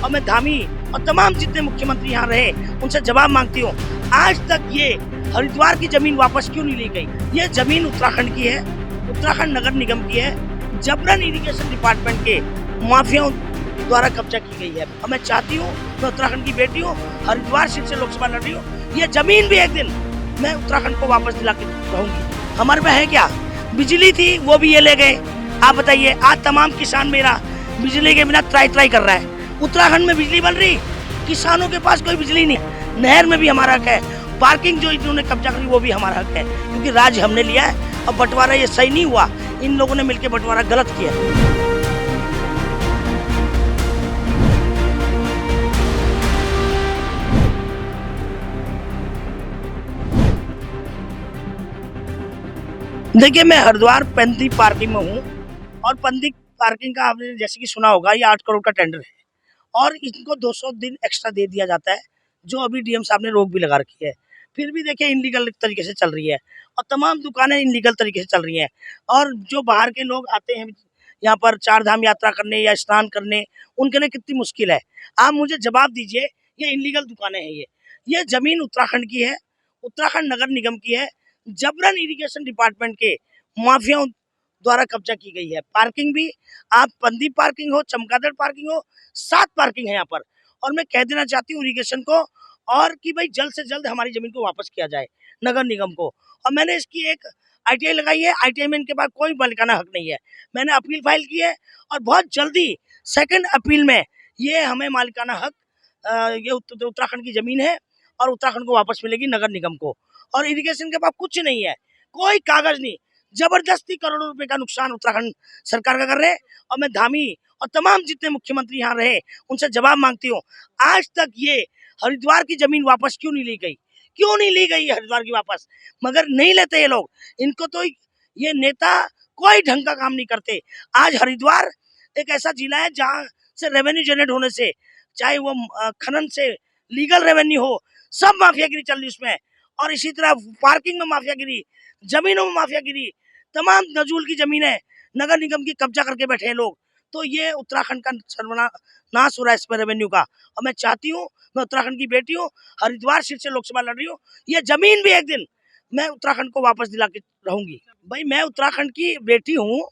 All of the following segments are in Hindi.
और मैं धामी और तमाम जितने मुख्यमंत्री यहाँ रहे उनसे जवाब मांगती हूँ, आज तक ये हरिद्वार की जमीन वापस क्यों नहीं ली गई। ये जमीन उत्तराखंड की है, उत्तराखंड नगर निगम की है, जबरन इरिगेशन डिपार्टमेंट के माफियाओं द्वारा कब्जा की गई है। और मैं चाहती हूँ, मैं उत्तराखंड की बेटी हूँ, हरिद्वार सीट से लोकसभा लड़ रही हूँ, ये जमीन भी एक दिन मैं उत्तराखंड को वापस दिला के रहूंगी। हमारे पे है क्या, बिजली थी वो भी ये ले गए। आप बताइए, आज तमाम किसान मेरा बिजली के बिना त्राई कर रहा है। उत्तराखंड में बिजली बन रही, किसानों के पास कोई बिजली नहीं। नहर में भी हमारा हक है, पार्किंग जो इन्होंने कब्जा करी वो भी हमारा हक है, क्योंकि राज्य हमने लिया है। और बंटवारा ये सही नहीं हुआ, इन लोगों ने मिलकर बंटवारा गलत किया। देखिए, मैं हरिद्वार पंदी पार्किंग में हूँ और पंदी पार्किंग का आपने जैसे कि सुना होगा, ये 8 करोड़ का टेंडर है और इनको 200 दिन एक्स्ट्रा दे दिया जाता है, जो अभी डीएम साहब ने रोक भी लगा रखी है। फिर भी देखिए इनलीगल तरीके से चल रही है और तमाम दुकानें इनलीगल तरीके से चल रही हैं। और जो बाहर के लोग आते हैं यहाँ पर चार धाम यात्रा करने या स्नान करने, उनके लिए कितनी मुश्किल है। आप मुझे जवाब दीजिए, ये इनलीगल दुकानें हैं, ये जमीन उत्तराखंड की है, उत्तराखंड नगर निगम की है, जबरन इरिगेशन डिपार्टमेंट के माफियाओं द्वारा कब्जा की गई है। पार्किंग भी, आप पंदी पार्किंग हो, चमगादड़ पार्किंग हो, 7 पार्किंग है यहाँ पर। और मैं कह देना चाहती हूँ इरिगेशन को और कि भाई जल्द से जल्द हमारी जमीन को वापस किया जाए, नगर निगम को। और मैंने इसकी एक आईटीआई लगाई है, आईटीआई में इनके पास कोई मालिकाना हक नहीं है। मैंने अपील फाइल की है और बहुत जल्दी सेकंड अपील में ये हमें मालिकाना हक, ये उत्तराखंड की जमीन है और उत्तराखंड को वापस मिलेगी नगर निगम को। और इरिगेशन के पास कुछ नहीं है, कोई कागज नहीं, जबरदस्ती करोड़ों रुपए का नुकसान उत्तराखंड सरकार का कर रहे हैं। और मैं धामी और तमाम जितने मुख्यमंत्री यहाँ रहे उनसे जवाब मांगती हूँ, आज तक ये हरिद्वार की जमीन वापस क्यों नहीं ली गई, क्यों नहीं ली गई हरिद्वार की वापस। मगर नहीं लेते ये लोग, इनको तो ये नेता कोई ढंग का काम नहीं करते। आज हरिद्वार एक ऐसा जिला है जहाँ से रेवेन्यू जनरेट होने से, चाहे वो खनन से लीगल रेवेन्यू हो, सब माफियागिरी चल रही उसमें। और इसी तरह पार्किंग में माफियागिरी, जमीनों में माफियागिरी, तमाम नजूल की जमीनें नगर निगम की कब्जा करके बैठे हैं लोग। तो ये उत्तराखंड का सर्वनाश हो रहा है इस पर रेवेन्यू का। और मैं चाहती हूँ, मैं उत्तराखंड की बेटी हूँ, हरिद्वार सीट से लोकसभा लड़ रही हूँ, ये जमीन भी एक दिन मैं उत्तराखंड को वापस दिला के रहूंगी। भाई, मैं उत्तराखंड की बेटी हूँ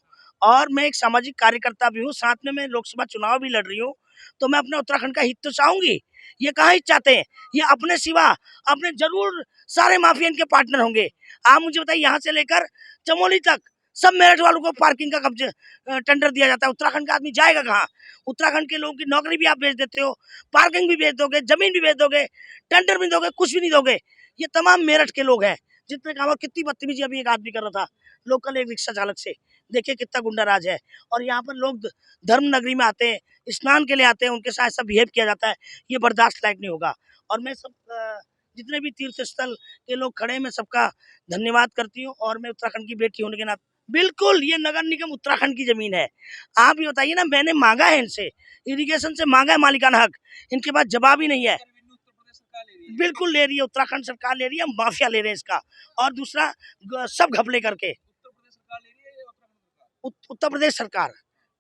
और मैं एक सामाजिक कार्यकर्ता भी हूँ, साथ में मैं लोकसभा चुनाव भी लड़ रही हूँ। तो मैं अपने उत्तराखंड का हित तो चाहूंगी। ये कहाँ हित चाहते हैं, ये अपने सिवा अपने जरूर सारे माफिया इनके पार्टनर होंगे। आप मुझे बताइए, यहाँ से लेकर चमोली तक सब मेरठ वालों को पार्किंग का कब्जे टेंडर दिया जाता है। उत्तराखंड का आदमी जाएगा कहाँ। उत्तराखंड के लोगों की नौकरी भी आप बेच देते हो, पार्किंग भी बेच दोगे, जमीन भी बेच दोगे, टेंडर भी दोगे, कुछ भी नहीं दोगे। ये तमाम मेरठ के लोग हैं जितने काम। कितनी बदतमीजी अभी एक आदमी कर रहा था लोकल एक रिक्शा चालक से, देखिए कितना गुंडा राज है। और यहाँ पर लोग धर्म नगरी में आते हैं, स्नान के लिए आते हैं, उनके साथ ऐसा बिहेव किया जाता है, ये बर्दाश्त लायक नहीं होगा। और मैं सब जितने भी तीर्थ स्थल के लोग खड़े हैं, मैं सबका धन्यवाद करती हूँ। और मैं उत्तराखंड की बेटी होने के नाते, बिल्कुल ये नगर निगम उत्तराखंड की जमीन है। आप ये बताइए ना, मैंने मांगा है इनसे, इरिगेशन से मांगा है मालिकाना हक, इनके पास जवाब ही नहीं है। बिल्कुल ले रही है, उत्तराखंड सरकार ले रही है, माफिया ले रहे हैं इसका। और दूसरा सब घपले करके उत्तर प्रदेश सरकार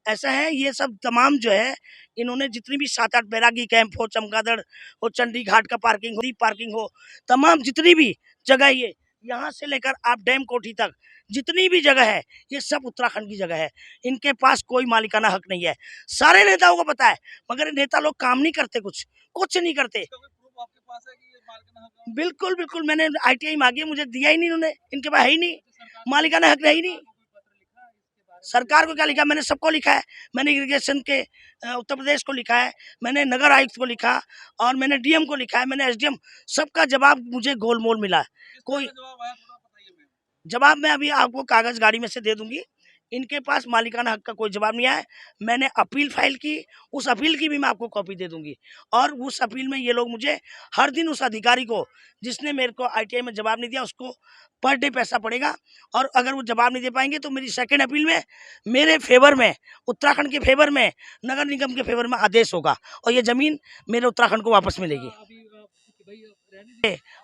ऐसा है। ये सब तमाम जो है, इन्होंने जितनी भी 7-8 बैरागी कैंप हो, चमगादड़ हो, चंडी घाट का पार्किंग हो, तमाम जितनी भी जगह, ये यहाँ से लेकर आप डैम कोठी तक जितनी भी जगह है, ये सब उत्तराखंड की जगह है। इनके पास कोई मालिकाना हक नहीं है, सारे नेताओं को पता है, मगर नेता लोग काम नहीं करते, कुछ नहीं करते। बिल्कुल बिल्कुल, मैंने आईटीआई मांगी, मुझे दिया ही नहीं इन्होंने, इनके पास है ही नहीं, मालिकाना हक है ही नहीं। सरकार को क्या लिखा, मैंने सबको लिखा है। मैंने इरिगेशन के उत्तर प्रदेश को लिखा है, मैंने नगर आयुक्त को लिखा और मैंने डीएम को लिखा है, मैंने एसडीएम, सबका जवाब मुझे गोलमोल मिला। कोई जवाब मैं अभी आपको कागज गाड़ी में से दे दूंगी। इनके पास मालिकाना हक का कोई जवाब नहीं आया। मैंने अपील फाइल की, उस अपील की भी मैं आपको कॉपी दे दूंगी। और उस अपील में ये लोग मुझे हर दिन, उस अधिकारी को जिसने मेरे को आईटीआई में जवाब नहीं दिया, उसको पर डे पैसा पड़ेगा। और अगर वो जवाब नहीं दे पाएंगे तो मेरी सेकंड अपील में मेरे फेवर में, उत्तराखंड के फेवर में, नगर निगम के फेवर में आदेश होगा और ये जमीन मेरे उत्तराखंड को वापस मिलेगी।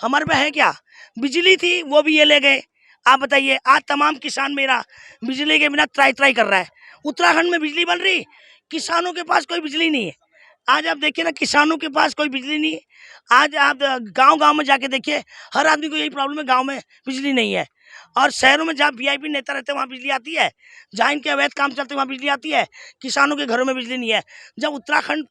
हमारे पे है क्या, बिजली थी वो भी ये ले गए। आप बताइए, आज तमाम किसान मेरा बिजली के बिना त्राई कर रहा है। उत्तराखंड में बिजली बन रही, किसानों के पास कोई बिजली नहीं है। आज आप देखिए ना, किसानों के पास कोई बिजली नहीं। आज आप गांव-गांव में जाके देखिए, हर आदमी को यही प्रॉब्लम है, गांव में बिजली नहीं है। और शहरों में जहाँ वीआईपी नेता रहते हैं वहाँ बिजली आती है, जहाँ इनके अवैध काम चलते हैं वहाँ बिजली आती है। किसानों के घरों में बिजली नहीं है। जब उत्तराखंड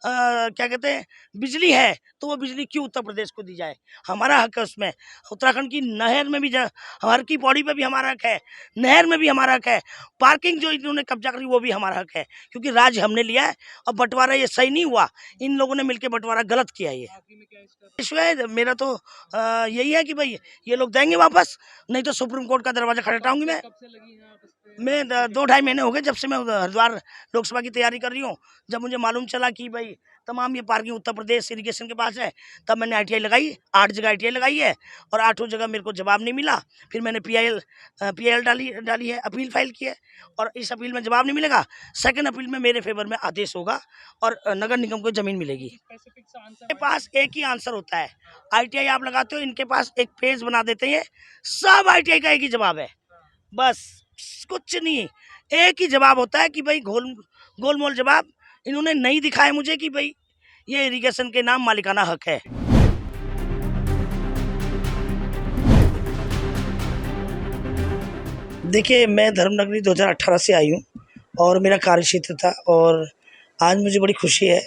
क्या कहते हैं, बिजली है, तो वो बिजली क्यों उत्तर प्रदेश को दी जाए? हमारा हक है उसमें। उत्तराखंड की नहर में भी हर की पौड़ी पे भी हमारा हक है, नहर में भी हमारा हक है। पार्किंग जो इन्होंने कब्जा करी वो भी हमारा हक है, क्योंकि राज्य हमने लिया है और बंटवारा ये सही नहीं हुआ। इन लोगों ने मिलकर बंटवारा गलत किया। ये इशू है मेरा तो यही है कि भाई ये लोग देंगे वापस, नहीं तो सुप्रीम कोर्ट का दरवाजा खटखटाऊंगी मैं। 2-2.5 महीने हो गए जब से मैं हरिद्वार लोकसभा की तैयारी कर रही हूँ। जब मुझे मालूम चला कि भाई तमाम ये पार्किंग उत्तर प्रदेश इरिगेशन के पास है, तब मैंने ITI लगाई। 8 जगह ITI लगाई है और 8 जगह मेरे को जवाब नहीं मिला। फिर मैंने PIL डाली है, अपील फाइल की है, और इस अपील में जवाब नहीं मिलेगा। सेकंड अपील में मेरे फेवर में आदेश होगा और नगर निगम को जमीन मिलेगी। इनके पास एक ही आंसर होता है, ITI आप लगाते हो, इनके पास एक पेज बना देते हैं, सब ITI का एक ही जवाब है, बस कुछ नहीं। एक ही जवाब होता है कि भाई गोलमोल जवाब इन्होंने नहीं दिखाया मुझे कि भाई ये इरिगेशन के नाम मालिकाना हक है। देखिए, मैं धर्मनगरी 2018 से आई हूँ और मेरा कार्य क्षेत्र था, और आज मुझे बड़ी खुशी है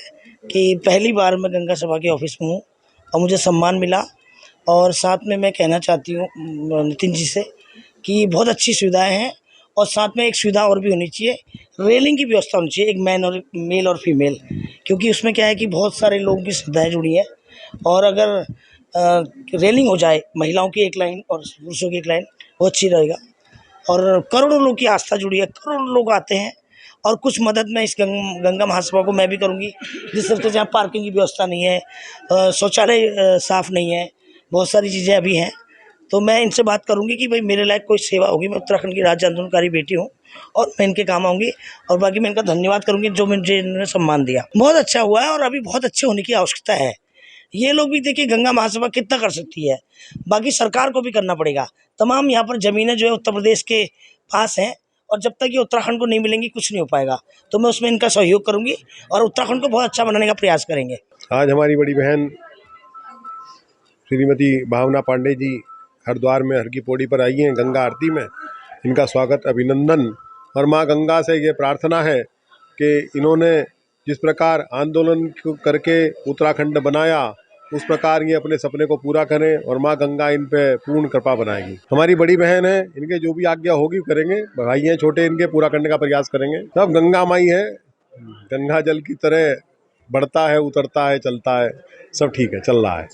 कि पहली बार मैं गंगा सभा के ऑफिस में हूँ और मुझे सम्मान मिला। और साथ में मैं कहना चाहती हूँ नितिन जी से कि बहुत अच्छी सुविधाएं हैं, और साथ में एक सुविधा और भी होनी चाहिए, रेलिंग की व्यवस्था होनी चाहिए, एक मेल और फीमेल, क्योंकि उसमें क्या है कि बहुत सारे लोगों की सुविधाएं जुड़ी हैं। और अगर रेलिंग हो जाए, महिलाओं की एक लाइन और पुरुषों की एक लाइन, वो अच्छी रहेगा। और करोड़ों लोग की आस्था जुड़ी है, करोड़ों लोग आते हैं, और कुछ मदद मैं इस गंगा महासभा को मैं भी करूँगी। जिस तरह से जहाँ पार्किंग की व्यवस्था नहीं है, शौचालय साफ़ नहीं है, बहुत सारी चीज़ें अभी हैं, तो मैं इनसे बात करूंगी कि भाई मेरे लायक कोई सेवा होगी। मैं उत्तराखंड की राज्य आंदोलनकारी बेटी हूँ और मैं इनके काम आऊँगी, और बाकी मैं इनका धन्यवाद करूंगी जो मुझे इन्होंने सम्मान दिया। बहुत अच्छा हुआ है और अभी बहुत अच्छे होने की आवश्यकता है। ये लोग भी देखिए, गंगा महासभा कितना कर सकती है, बाकी सरकार को भी करना पड़ेगा। तमाम यहाँ पर ज़मीनें जो है उत्तर प्रदेश के पास हैं, और जब तक ये उत्तराखंड को नहीं मिलेंगी कुछ नहीं हो पाएगा। तो मैं उसमें इनका सहयोग करूँगी और उत्तराखंड को बहुत अच्छा बनाने का प्रयास करेंगे। आज हमारी बड़ी बहन श्रीमती भावना पांडे जी हरिद्वार में हर की पौड़ी पर आई हैं गंगा आरती में। इनका स्वागत, अभिनंदन, और माँ गंगा से ये प्रार्थना है कि इन्होंने जिस प्रकार आंदोलन करके उत्तराखंड बनाया, उस प्रकार ये अपने सपने को पूरा करें और माँ गंगा इन पे पूर्ण कृपा बनाएगी। हमारी बड़ी बहन है, इनके जो भी आज्ञा होगी करेंगे, भाई हैं छोटे, इनके पूरा करने का प्रयास करेंगे। सब गंगा माई है, गंगा जल की तरह बढ़ता है, उतरता है, चलता है, सब ठीक है, चल रहा है।